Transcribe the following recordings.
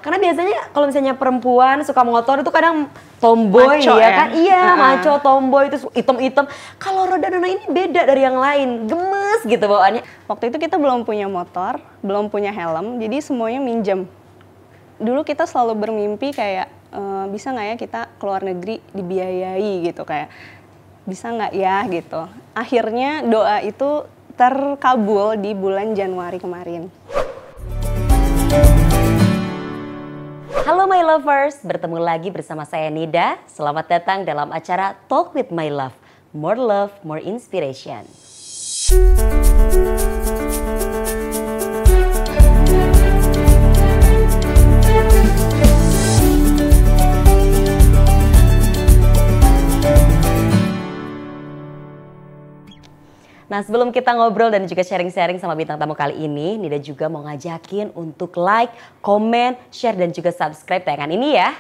Karena biasanya kalau misalnya perempuan suka motor itu kadang tomboy maco, ya kan? Iya, maco, tomboy itu hitam-hitam. Kalau Roda Nona ini beda dari yang lain, gemes gitu bawaannya. Waktu itu kita belum punya motor, belum punya helm, jadi semuanya minjem. Dulu kita selalu bermimpi kayak bisa nggak ya kita keluar negeri dibiayai gitu, kayak bisa nggak ya gitu. Akhirnya doa itu terkabul di bulan Januari kemarin. Halo my lovers, bertemu lagi bersama saya Nida. Selamat datang dalam acara Talk with My Love. More love, more inspiration. Nah, sebelum kita ngobrol dan juga sharing-sharing sama bintang tamu kali ini, Nida juga mau ngajakin untuk like, komen, share, dan juga subscribe tayangan ini ya.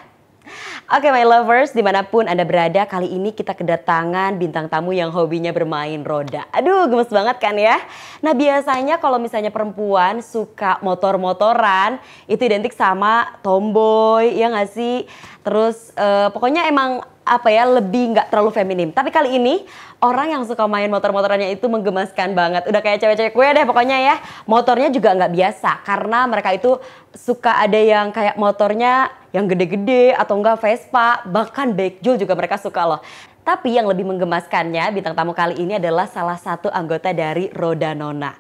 Oke my lovers, dimanapun Anda berada, kali ini kita kedatangan bintang tamu yang hobinya bermain roda. Aduh, gemes banget kan ya? Nah, biasanya kalau misalnya perempuan suka motor-motoran, itu identik sama tomboy, ya nggak sih? Terus pokoknya emang apa ya, lebih nggak terlalu feminim. Tapi kali ini orang yang suka main motor-motorannya itu menggemaskan banget. Udah kayak cewek-cewek gue deh pokoknya ya. Motornya juga nggak biasa karena mereka itu suka ada yang kayak motornya yang gede-gede atau enggak Vespa, bahkan Backjul juga mereka suka loh. Tapi yang lebih menggemaskannya, bintang tamu kali ini adalah salah satu anggota dari Roda Nona.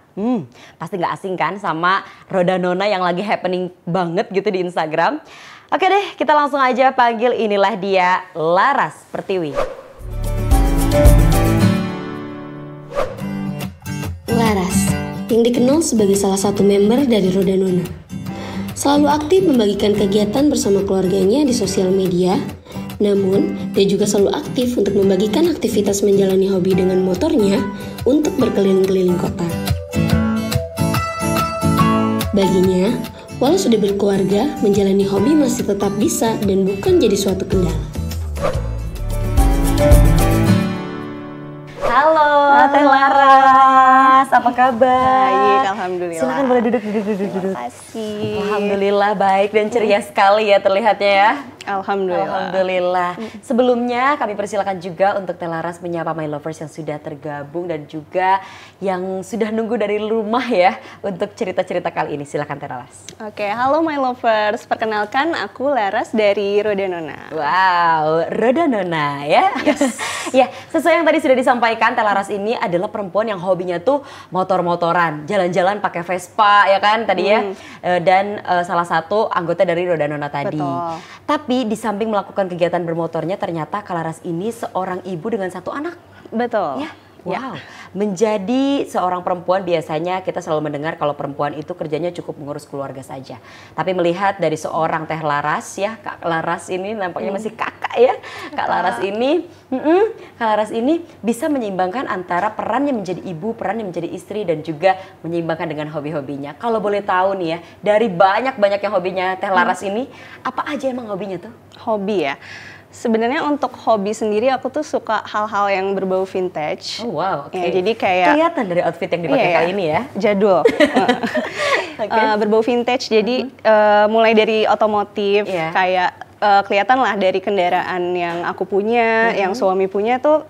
Pasti nggak asing kan sama Roda Nona yang lagi happening banget gitu di Instagram. Oke deh, kita langsung aja panggil, inilah dia, Laras Pertiwi. Laras, yang dikenal sebagai salah satu member dari Roda Nona. Selalu aktif membagikan kegiatan bersama keluarganya di sosial media, namun dia juga selalu aktif untuk membagikan aktivitas menjalani hobi dengan motornya untuk berkeliling-keliling kota. Baginya, walau sudah berkeluarga, menjalani hobi masih tetap bisa dan bukan jadi suatu kendala. Halo, Teh Laras, apa kabar? Baik, alhamdulillah. Silakan boleh duduk. Terima kasih. Alhamdulillah baik dan ceria sekali ya terlihatnya ya. Alhamdulillah. Sebelumnya kami persilakan juga untuk Teh Laras menyapa my lovers yang sudah tergabung dan juga yang sudah nunggu dari rumah ya untuk cerita-cerita kali ini. Silakan Teh Laras. Oke, halo my lovers. Perkenalkan aku Laras dari Roda Nona. Wow, Roda Nona ya. Yes. Ya, sesuai yang tadi sudah disampaikan, Teh Laras ini adalah perempuan yang hobinya tuh motor-motoran, jalan-jalan pakai Vespa ya kan tadi ya. Dan salah satu anggota dari Roda Nona tadi. Betul. Tapi di samping melakukan kegiatan bermotornya, ternyata Kak Laras ini seorang ibu dengan satu anak. Betul. Ya. Wow, menjadi seorang perempuan biasanya kita selalu mendengar kalau perempuan itu kerjanya cukup mengurus keluarga saja. Tapi melihat dari seorang Teh Laras ya, Kak Laras ini nampaknya masih kakak ya. Kak Laras ini bisa menyeimbangkan antara perannya menjadi ibu, perannya menjadi istri dan juga menyeimbangkan dengan hobi-hobinya. Kalau boleh tahu nih ya, dari banyak-banyak yang hobinya Teh Laras ini, apa aja emang hobinya tuh? Hobi ya. Sebenarnya untuk hobi sendiri aku tuh suka hal-hal yang berbau vintage. Oh wow, oke. Ya, jadi kayak kelihatan dari outfit yang dipakai kali ini ya. Jadul. Berbau vintage. Jadi mulai dari otomotif kayak kelihatan lah dari kendaraan yang aku punya, yang suami punya tuh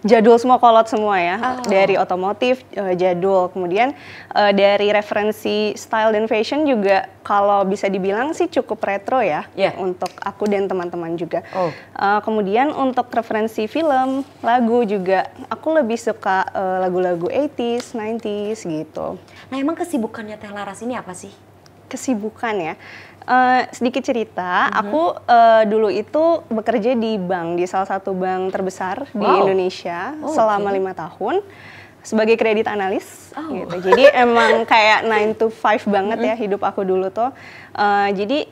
jadul semua, kolot semua ya. Dari otomotif jadul, kemudian dari referensi style dan fashion juga kalau bisa dibilang sih cukup retro ya untuk aku dan teman-teman juga. Kemudian untuk referensi film, lagu juga aku lebih suka lagu-lagu 80s, 90s gitu. Nah, emang kesibukannya Teh Laras ini apa sih? Kesibukan ya. Sedikit cerita, aku dulu itu bekerja di bank, di salah satu bank terbesar di Indonesia selama 5 tahun sebagai kredit analis. Gitu. Jadi emang kayak 9 to 5 banget ya hidup aku dulu tuh. Jadi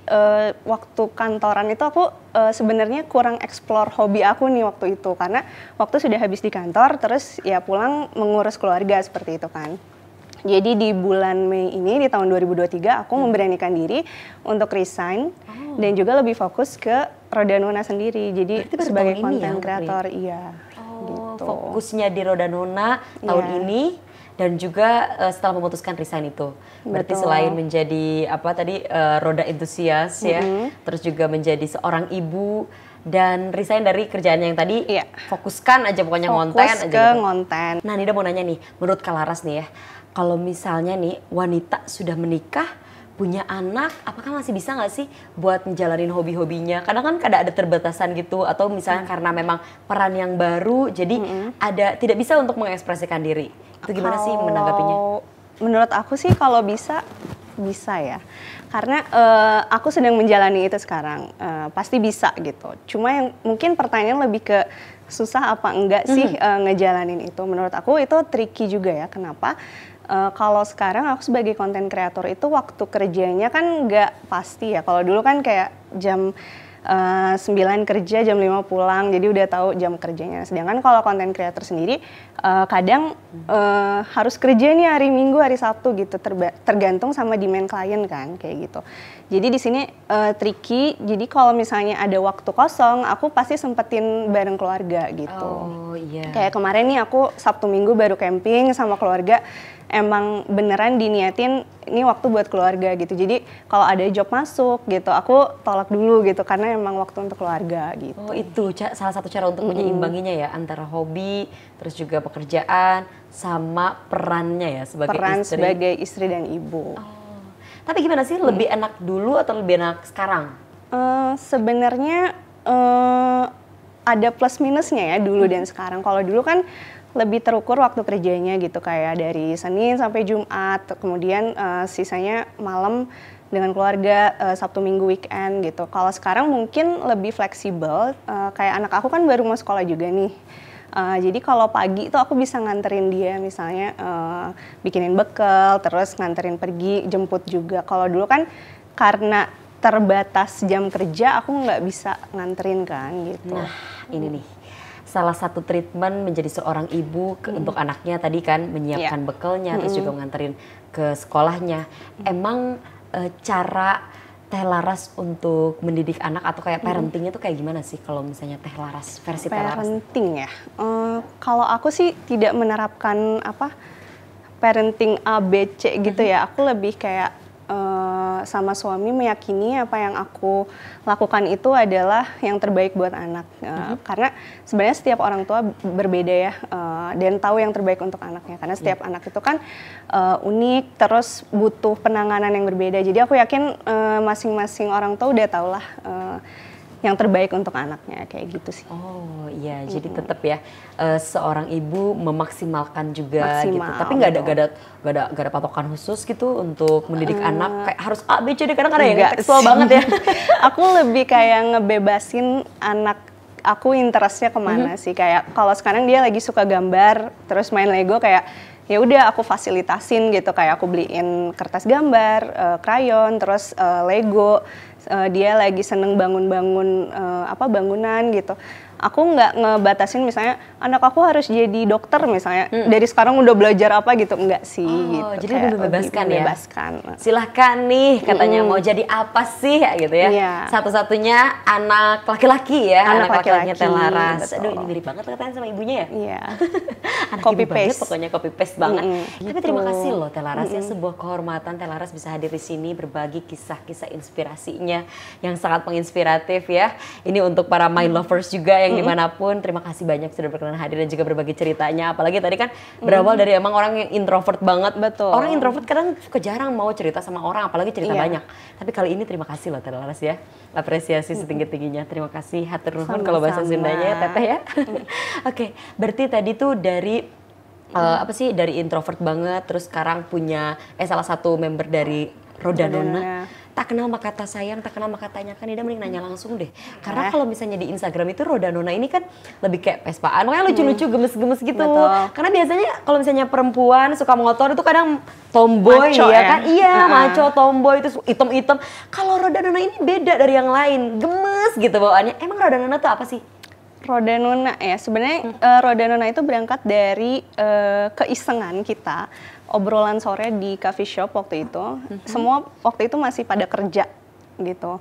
waktu kantoran itu aku sebenarnya kurang explore hobi aku nih waktu itu, karena waktu sudah habis di kantor terus ya pulang mengurus keluarga seperti itu kan. Jadi di bulan Mei ini, di tahun 2023, aku memberanikan diri untuk resign dan juga lebih fokus ke Roda Nona sendiri. Jadi sebagai content creator, gitu. Fokusnya di Roda Nona tahun ini dan juga setelah memutuskan resign itu. Berarti selain menjadi roda entusias ya, terus juga menjadi seorang ibu dan resign dari kerjaan yang tadi, fokuskan aja pokoknya ngonten aja gitu. Ngonten. Nah, Nida mau nanya nih, menurut Kak Laras nih ya, kalau misalnya nih wanita sudah menikah, punya anak, apakah masih bisa nggak sih buat menjalanin hobi-hobinya? Kadang kan ada terbatasan gitu, atau misalnya karena memang peran yang baru, jadi tidak bisa untuk mengekspresikan diri. Itu gimana sih menanggapinya? Menurut aku sih kalau bisa ya. Karena aku sedang menjalani itu sekarang, pasti bisa gitu. Cuma yang mungkin pertanyaan lebih ke susah apa enggak sih ngejalanin itu. Menurut aku itu tricky juga ya. Kenapa? Kalau sekarang aku sebagai content creator itu waktu kerjanya kan nggak pasti ya. Kalau dulu kan kayak jam 9 kerja, jam 5 pulang, jadi udah tahu jam kerjanya. Sedangkan kalau content creator sendiri kadang harus kerja nih hari Minggu, hari Sabtu gitu, tergantung sama demand klien kan, kayak gitu. Jadi di sini tricky, jadi kalau misalnya ada waktu kosong, aku pasti sempetin bareng keluarga gitu. Oh iya. Kayak kemarin nih aku Sabtu Minggu baru camping sama keluarga, emang beneran diniatin ini waktu buat keluarga gitu. Jadi kalau ada job masuk gitu, aku tolak dulu gitu karena emang waktu untuk keluarga gitu. Oh itu salah satu cara untuk menyeimbanginya ya, antara hobi, terus juga pekerjaan, sama perannya ya sebagai peran istri. Sebagai istri dan ibu. Oh. Tapi gimana sih, lebih enak dulu atau lebih enak sekarang? Sebenarnya ada plus minusnya ya dulu dan sekarang. Kalau dulu kan lebih terukur waktu kerjanya gitu, kayak dari Senin sampai Jumat, kemudian sisanya malam dengan keluarga, Sabtu Minggu weekend gitu. Kalau sekarang mungkin lebih fleksibel, kayak anak aku kan baru mau sekolah juga nih. Jadi kalau pagi itu aku bisa nganterin dia misalnya bikinin bekal, terus nganterin pergi, jemput juga. Kalau dulu kan karena terbatas jam kerja aku nggak bisa nganterin kan gitu. Nah ini nih, salah satu treatment menjadi seorang ibu untuk anaknya tadi kan menyiapkan bekalnya, terus juga nganterin ke sekolahnya. Emang cara Teh Laras untuk mendidik anak atau kayak parentingnya tuh kayak gimana sih kalau misalnya Teh Laras, versi Teh Laras? Parenting ya, kalau aku sih tidak menerapkan parenting A, B, C gitu ya. Aku lebih kayak sama suami meyakini apa yang aku lakukan itu adalah yang terbaik buat anak. Karena sebenarnya setiap orang tua berbeda ya, dan tahu yang terbaik untuk anaknya. Karena setiap anak itu kan unik, terus butuh penanganan yang berbeda. Jadi aku yakin masing-masing orang tua udah tahu lah yang terbaik untuk anaknya, kayak gitu sih. Oh iya, jadi tetap ya seorang ibu memaksimalkan juga gitu. Tapi nggak ada patokan khusus gitu untuk mendidik anak kayak harus A, B, C, D, kadang ada yang tekstual banget ya. Aku lebih kayak ngebebasin anak aku interestnya kemana sih, kayak kalau sekarang dia lagi suka gambar, terus main Lego, kayak ya udah aku fasilitasin gitu, kayak aku beliin kertas gambar, krayon, terus Lego. Dia lagi seneng bangun-bangun bangunan gitu. Aku nggak ngebatasin misalnya anak aku harus jadi dokter misalnya, dari sekarang udah belajar apa gitu, enggak sih gitu. Jadi lebih membebaskan ya? Membebaskan. Silahkan nih katanya mau jadi apa sih gitu ya. Iya. Satu-satunya anak laki-laki ya, anak laki-lakinya Teh Laras. Betul. Aduh ini mirip banget katanya sama ibunya ya. Iya. Anak Copy ibu banget, paste. pokoknya copy paste banget. Tapi terima kasih loh Teh Laras ya, sebuah kehormatan Teh Laras bisa hadir di sini berbagi kisah-kisah inspirasinya yang sangat menginspiratif ya. Ini untuk para my lovers juga yang dimanapun, terima kasih banyak sudah berkenan hadir dan juga berbagi ceritanya. Apalagi tadi kan berawal dari emang orang yang introvert banget. Betul. Orang introvert kadang suka jarang mau cerita sama orang, apalagi cerita banyak. Tapi kali ini terima kasih loh Teh Laras ya, apresiasi setinggi-tingginya. Terima kasih, hatur nuhun kalau bahasa Sundanya ya Teteh ya. Oke, berarti tadi tuh dari dari introvert banget, terus sekarang punya salah satu member dari Roda Nona. Tak kenal maka kata sayang, tak kenal maka tanyakan. Ida mending nanya langsung deh. Karena kalau misalnya di Instagram itu Roda Nona ini kan lebih kayak pespaan, makanya lucu-lucu, gemes-gemes gitu. Betul. Karena biasanya kalau misalnya perempuan suka motor itu kadang tomboy maco, ya kan. Iya, maco, tomboy, itu item-item. Kalau Roda Nona ini beda dari yang lain, gemes gitu bawaannya. Emang Roda Nona tuh apa sih? Roda Nona ya, sebenarnya Roda Nona itu berangkat dari keisengan kita, obrolan sore di coffee shop waktu itu. Semua waktu itu masih pada kerja gitu.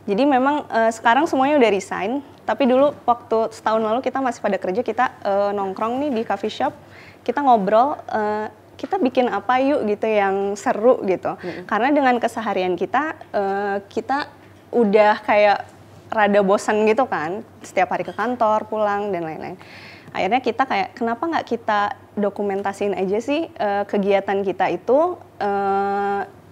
Jadi memang sekarang semuanya udah resign, tapi dulu waktu setahun lalu kita masih pada kerja, kita nongkrong nih di coffee shop, kita ngobrol, kita bikin apa yuk gitu yang seru gitu. Karena dengan keseharian kita, kita udah kayak rada bosan gitu kan, setiap hari ke kantor, pulang dan lain-lain. Akhirnya kita kayak kenapa nggak kita dokumentasiin aja sih kegiatan kita itu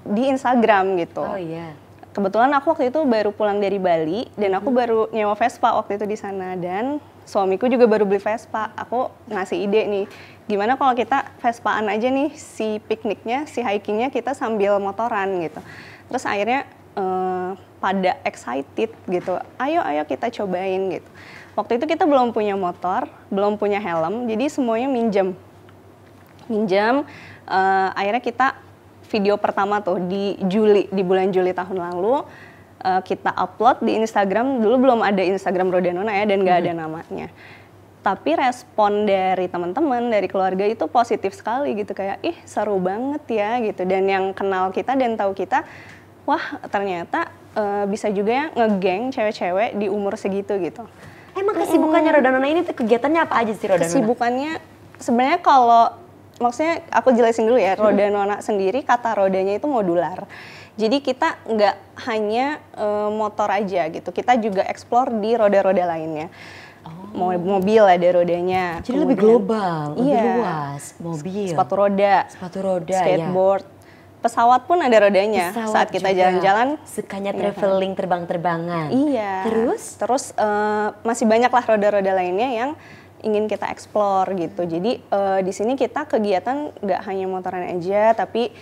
di Instagram gitu. Oh iya. Kebetulan aku waktu itu baru pulang dari Bali dan aku baru nyewa Vespa waktu itu di sana, dan suamiku juga baru beli Vespa. Aku ngasih ide nih, gimana kalau kita Vespaan aja nih, si pikniknya, si hikingnya kita sambil motoran gitu. Terus akhirnya pada excited gitu, ayo kita cobain gitu. Waktu itu kita belum punya motor, belum punya helm, jadi semuanya minjem. Akhirnya kita video pertama tuh di bulan Juli tahun lalu, kita upload di Instagram. Dulu belum ada Instagram Rodanona ya, dan nggak ada namanya. Tapi respon dari teman-teman, dari keluarga itu positif sekali gitu, kayak ih seru banget ya gitu. Dan yang kenal kita dan tahu kita, wah ternyata bisa juga ya ngegeng cewek-cewek di umur segitu gitu. Emang kesibukannya Rodanona ini tuh kegiatannya apa aja sih Rodanona? Kesibukannya sebenarnya kalau maksudnya aku jelasin dulu ya, Rodanona sendiri kata rodanya itu modular. Jadi kita nggak hanya motor aja gitu, kita juga explore di roda-roda lainnya. Mobil ada rodanya. Jadi lebih global, lebih iya, luas. Mobil, sepatu roda, skateboard, ya. Pesawat pun ada rodanya. Saat kita jalan-jalan, sukanya traveling, terbang-terbangan. Iya. Terus masih banyak lah roda-roda lainnya yang ingin kita explore gitu. Jadi di sini kita kegiatan nggak hanya motoran aja, tapi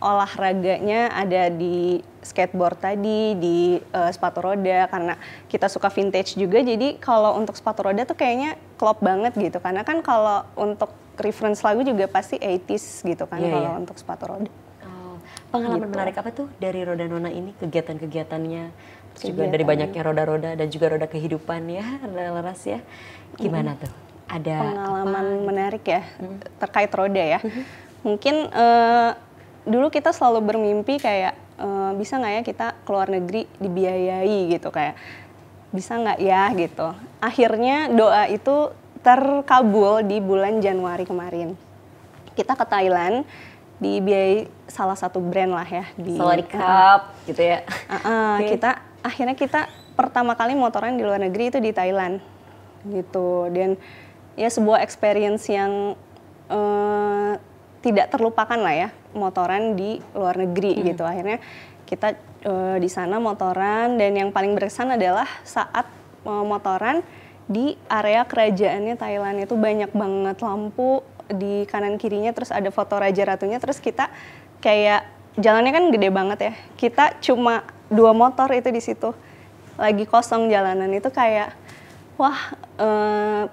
olahraganya ada di skateboard tadi, di sepatu roda, karena kita suka vintage juga. Jadi kalau untuk sepatu roda tuh kayaknya klop banget gitu, karena kan kalau untuk reference lagu juga pasti 80s gitu kan, kalau untuk sepatu roda. Pengalaman menarik apa tuh dari Rodanona ini, kegiatan-kegiatannya, terus juga dari banyaknya roda-roda dan juga roda kehidupan ya, Laras ya. Gimana tuh? Ada pengalaman menarik ya terkait roda ya. Mungkin dulu kita selalu bermimpi kayak bisa nggak ya kita keluar negeri dibiayai gitu, kayak bisa nggak ya gitu. Akhirnya doa itu terkabul di bulan Januari kemarin. Kita ke Thailand, dibiayai salah satu brand lah ya di Salary Cup gitu ya. Akhirnya kita pertama kali motoran di luar negeri itu di Thailand gitu, dan ya sebuah experience yang tidak terlupakan lah ya, motoran di luar negeri gitu. Akhirnya kita di sana motoran, dan yang paling berkesan adalah saat motoran di area kerajaannya Thailand. Itu banyak banget lampu di kanan kirinya, terus ada foto Raja Ratunya, terus kita kayak jalannya kan gede banget ya, kita cuma 2 motor itu di situ, lagi kosong jalanan. Itu kayak wah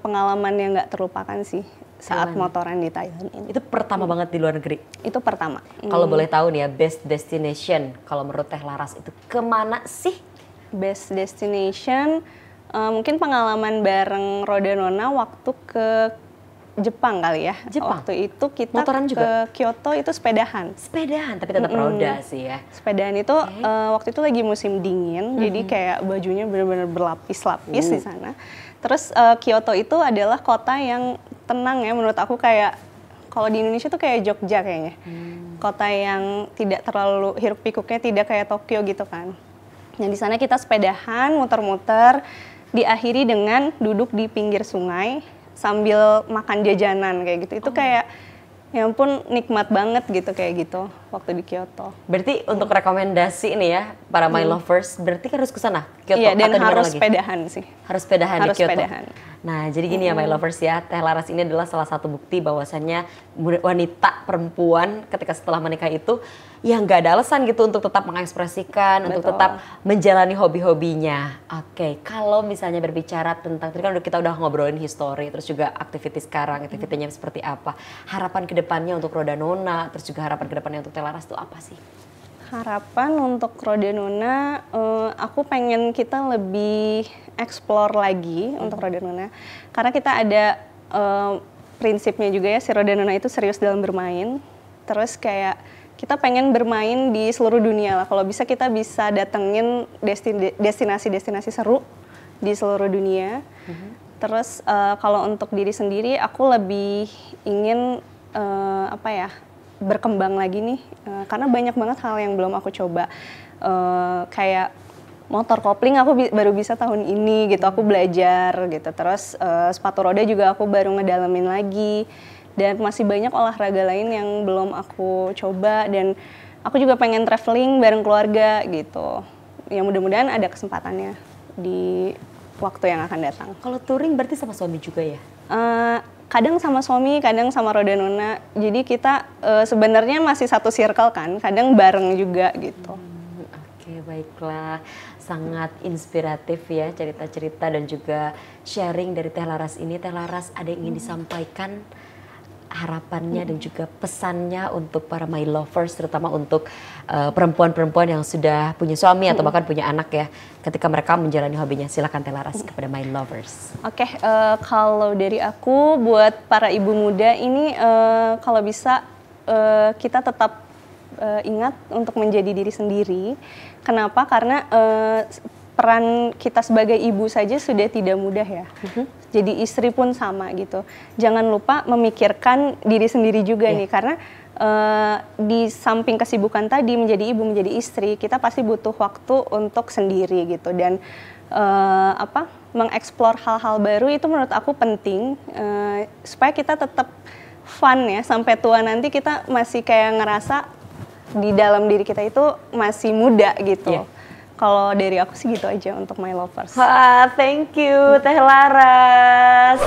pengalaman yang nggak terlupakan sih saat motoran di Thailand ini. Itu pertama banget di luar negeri? Itu pertama. Kalau boleh tahu nih ya, best destination kalau menurut Teh Laras itu kemana sih? Best destination mungkin pengalaman bareng Rodanona waktu ke Jepang kali ya. Jepang? Waktu itu kita motoran juga? Ke Kyoto itu sepedahan. Sepedahan, tapi tetap roda sih ya. Sepedahan itu waktu itu lagi musim dingin, jadi kayak bajunya benar-benar berlapis-lapis di sana. Terus Kyoto itu adalah kota yang tenang ya menurut aku, kayak kalau di Indonesia tuh kayak Jogja kayaknya. Kota yang tidak terlalu hiruk pikuknya, tidak kayak Tokyo gitu kan. Nah di sana kita sepedahan, muter-muter, diakhiri dengan duduk di pinggir sungai sambil makan jajanan kayak gitu. Itu kayak ya ampun nikmat banget gitu kayak gitu waktu di Kyoto. Berarti untuk rekomendasi nih ya para My Lovers, berarti kan harus ke sana Kyoto. Iya, dan atau harus lagi? sepedahan sih. Harus sepedahan di Kyoto. Sepedahan. Nah, jadi gini ya My Lovers ya, Teh Laras ini adalah salah satu bukti bahwasannya wanita perempuan ketika setelah menikah itu ya nggak ada alasan gitu untuk tetap mengekspresikan, untuk tetap menjalani hobi-hobinya. Oke, kalau misalnya berbicara tentang, tadi kan kita udah ngobrolin history, terus juga aktivitas sekarang, aktivitasnya seperti apa. Harapan kedepannya untuk Rodanona, terus juga harapan kedepannya untuk Teh Laras itu apa sih? Harapan untuk Rodanona, aku pengen kita lebih explore lagi untuk Rodanona. Karena kita ada prinsipnya juga ya, si Rodanona itu serius dalam bermain. Terus kayak kita pengen bermain di seluruh dunia lah. Kalau bisa kita bisa datengin destinasi-destinasi seru di seluruh dunia. Terus kalau untuk diri sendiri, aku lebih ingin berkembang lagi nih, karena banyak banget hal yang belum aku coba. Kayak motor kopling aku baru bisa tahun ini gitu, aku belajar gitu. Terus sepatu roda juga aku baru ngedalamin lagi. Dan masih banyak olahraga lain yang belum aku coba, dan aku juga pengen traveling bareng keluarga gitu. Ya mudah-mudahan ada kesempatannya di waktu yang akan datang. Kalau touring berarti sama suami juga ya? Kadang sama suami, kadang sama Roda Nona. Jadi kita sebenarnya masih satu circle kan, kadang bareng juga gitu. Oke, baiklah. Sangat inspiratif ya cerita-cerita dan juga sharing dari Teh Laras ini. Teh Laras, ada yang ingin disampaikan harapannya dan juga pesannya untuk para my lovers, terutama untuk perempuan-perempuan yang sudah punya suami atau bahkan punya anak ya, ketika mereka menjalani hobinya. Silakan Teh Laras kepada my lovers. Oke, kalau dari aku buat para ibu muda ini, kalau bisa kita tetap ingat untuk menjadi diri sendiri. Kenapa? Karena peran kita sebagai ibu saja sudah tidak mudah ya. Jadi istri pun sama gitu. Jangan lupa memikirkan diri sendiri juga nih, karena di samping kesibukan tadi menjadi ibu, menjadi istri, kita pasti butuh waktu untuk sendiri gitu. Dan mengeksplor hal-hal baru itu menurut aku penting, supaya kita tetap fun ya, sampai tua nanti kita masih kayak ngerasa di dalam diri kita itu masih muda gitu. Kalau dari aku sih gitu aja untuk my lovers. Wah, thank you Teh Laras.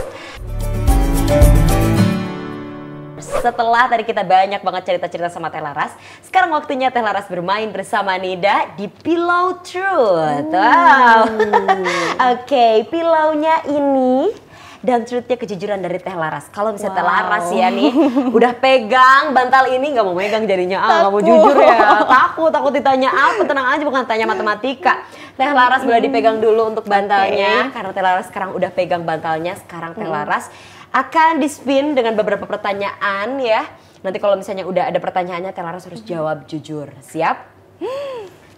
Setelah tadi kita banyak banget cerita-cerita sama Teh Laras, sekarang waktunya Teh Laras bermain bersama Nida di Pillow Truth. Wow. Oke, pillownya ini dan truthnya kejujuran dari Teh Laras. Kalau misalnya Teh Laras ya nih udah pegang bantal ini, nggak mau megang jadinya, nggak mau jujur ya, takut ditanya apa, tenang aja, bukan tanya matematika. Teh Laras boleh dipegang dulu untuk bantalnya, karena Teh Laras sekarang udah pegang bantalnya. Sekarang Teh Laras akan di-spin dengan beberapa pertanyaan ya. Nanti kalau misalnya udah ada pertanyaannya, Teh Laras harus jawab jujur. Siap?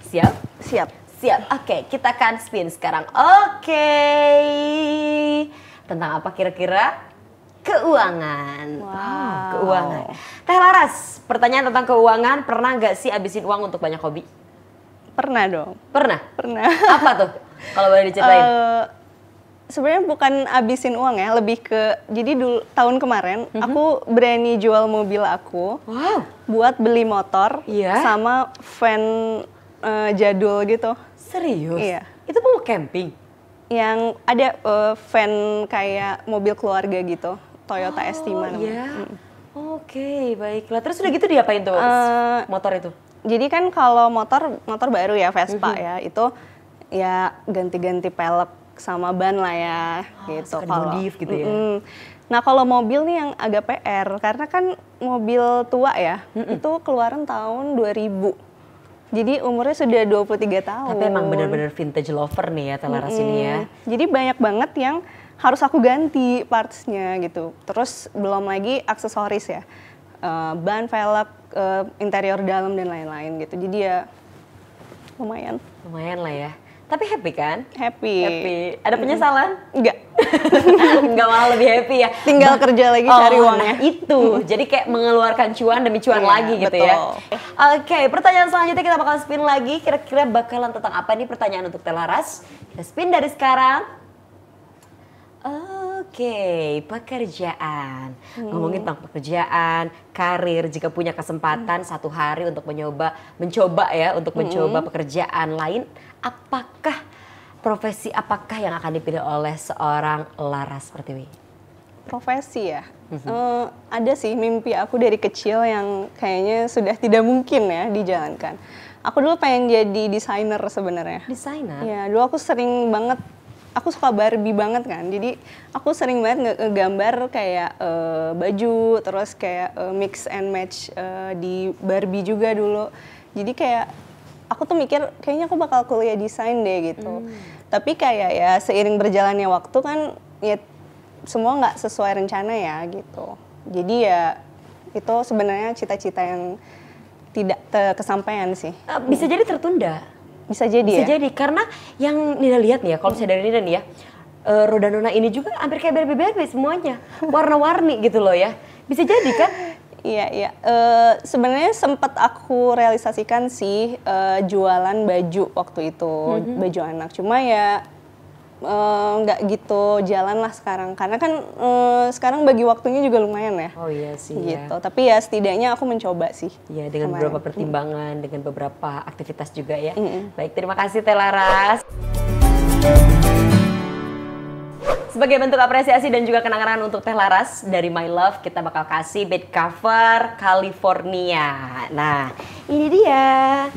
Siap? Siap. Siap. Oke, kita akan spin sekarang. Oke. Tentang apa kira-kira? Keuangan. Wow. Keuangan. Teh Laras, pertanyaan tentang keuangan, pernah nggak sih habisin uang untuk banyak hobi? Pernah dong. Pernah? Pernah. Apa tuh? Kalau boleh diceritain. Sebenarnya bukan habisin uang ya, lebih ke, jadi dulu tahun kemarin aku berani jual mobil aku buat beli motor sama van jadul gitu. Serius? Iya. Itu mau camping? Yang ada van kayak mobil keluarga gitu, Toyota S5 namanya. Iya. Oke, baiklah. Terus udah gitu diapain tuh motor itu? Jadi kan kalau motor baru ya, Vespa ya, itu ya ganti-ganti pelek sama ban lah ya, gitu. Kalau modif gitu ya. Nah kalau mobil nih yang agak PR, karena kan mobil tua ya, itu keluaran tahun 2000. Jadi umurnya sudah 23 tahun. Tapi emang bener-bener vintage lover nih ya Teh Laras ini ya. Jadi banyak banget yang harus aku ganti partsnya gitu. Terus belum lagi aksesoris ya. Ban, velg, interior dalam dan lain-lain gitu. Jadi ya lumayan. Lumayan lah ya. Tapi happy kan? Happy. Ada penyesalan? Enggak. Enggak, malah lebih happy ya. Tinggal kerja lagi cari uangnya. Nah itu. Jadi kayak mengeluarkan cuan demi cuan lagi gitu ya. Oke, pertanyaan selanjutnya kita bakal spin lagi. Kira-kira bakalan tentang apa nih pertanyaan untuk Teh Laras? Kita spin dari sekarang. Oke, pekerjaan. Ngomongin tentang pekerjaan, karir, jika punya kesempatan satu hari untuk mencoba pekerjaan lain, apakah profesi apakah yang akan dipilih oleh seorang Laras Pertiwi? Profesi ya? Ada sih mimpi aku dari kecil yang kayaknya sudah tidak mungkin ya dijalankan. Aku dulu pengen jadi desainer sebenarnya. Desainer? Ya, dulu aku sering banget, aku suka Barbie banget kan, jadi aku sering banget ngegambar kayak baju, terus kayak mix and match di Barbie juga dulu. Jadi kayak aku tuh mikir kayaknya aku bakal kuliah desain deh gitu. Tapi kayak ya seiring berjalannya waktu kan ya semua nggak sesuai rencana ya gitu. Jadi ya itu sebenarnya cita-cita yang tidak kesampaian sih. Bisa jadi tertunda. Bisa jadi Bisa ya? jadi, karena yang Nida lihat nih ya, kalau misalnya dari Nida nih ya, Roda Nona ini juga hampir kayak Barbie semuanya, warna-warni gitu loh ya. Bisa jadi kan? Iya. Sebenarnya sempat aku realisasikan sih jualan baju waktu itu, baju anak. Cuma ya nggak gitu jalan lah sekarang. Karena kan sekarang bagi waktunya juga lumayan ya. Oh iya sih. Gitu. Tapi ya setidaknya aku mencoba sih. Iya, dengan beberapa pertimbangan, dengan beberapa aktivitas juga ya. Baik, terima kasih Teh Laras. Sebagai bentuk apresiasi dan juga kenang-kenangan untuk Teh Laras dari My Love, kita bakal kasih bed cover California. Nah, ini dia.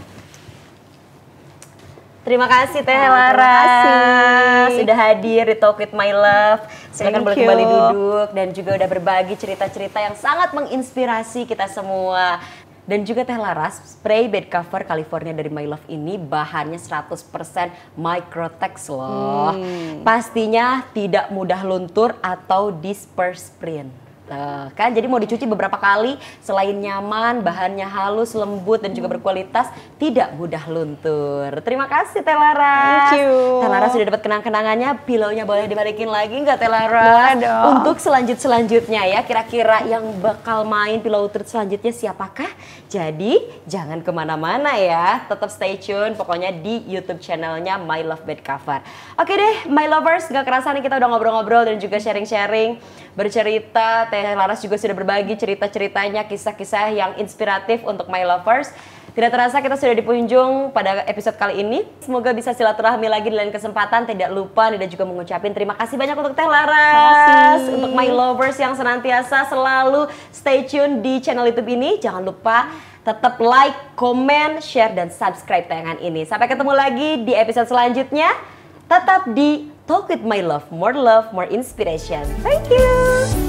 Terima kasih Teh Laras sudah hadir di Talk with My Love. Silakan boleh kembali duduk dan juga udah berbagi cerita-cerita yang sangat menginspirasi kita semua. Dan juga Teh Laras, spray bed cover California dari My Love ini bahannya 100% Microtex loh. Pastinya tidak mudah luntur atau disperse print. Kan jadi mau dicuci beberapa kali, selain nyaman, bahannya halus, lembut dan juga berkualitas, tidak mudah luntur. Terima kasih Teh Laras. Thank you. Teh Laras sudah dapat kenang-kenangannya, pilaunya boleh dibalikin lagi nggak Teh Laras? Boleh dong. Untuk selanjutnya ya, kira-kira yang bakal main pilau treat selanjutnya siapakah? Jadi jangan kemana-mana ya, tetap stay tune pokoknya di YouTube channelnya My Love Bed Cover. Oke deh, My Lovers, gak kerasa nih kita udah ngobrol-ngobrol dan juga sharing-sharing, bercerita. Teh Laras juga sudah berbagi cerita-ceritanya, kisah-kisah yang inspiratif untuk My Lovers. Tidak terasa kita sudah di penghujung pada episode kali ini. Semoga bisa silaturahmi lagi di lain kesempatan. Tidak lupa Nida juga mengucapin terima kasih banyak untuk Teh Laras. Untuk My Lovers yang senantiasa selalu stay tune di channel YouTube ini. Jangan lupa tetap like, comment, share, dan subscribe tayangan ini. Sampai ketemu lagi di episode selanjutnya. Tetap di Talk with My Love. More love, more inspiration. Thank you.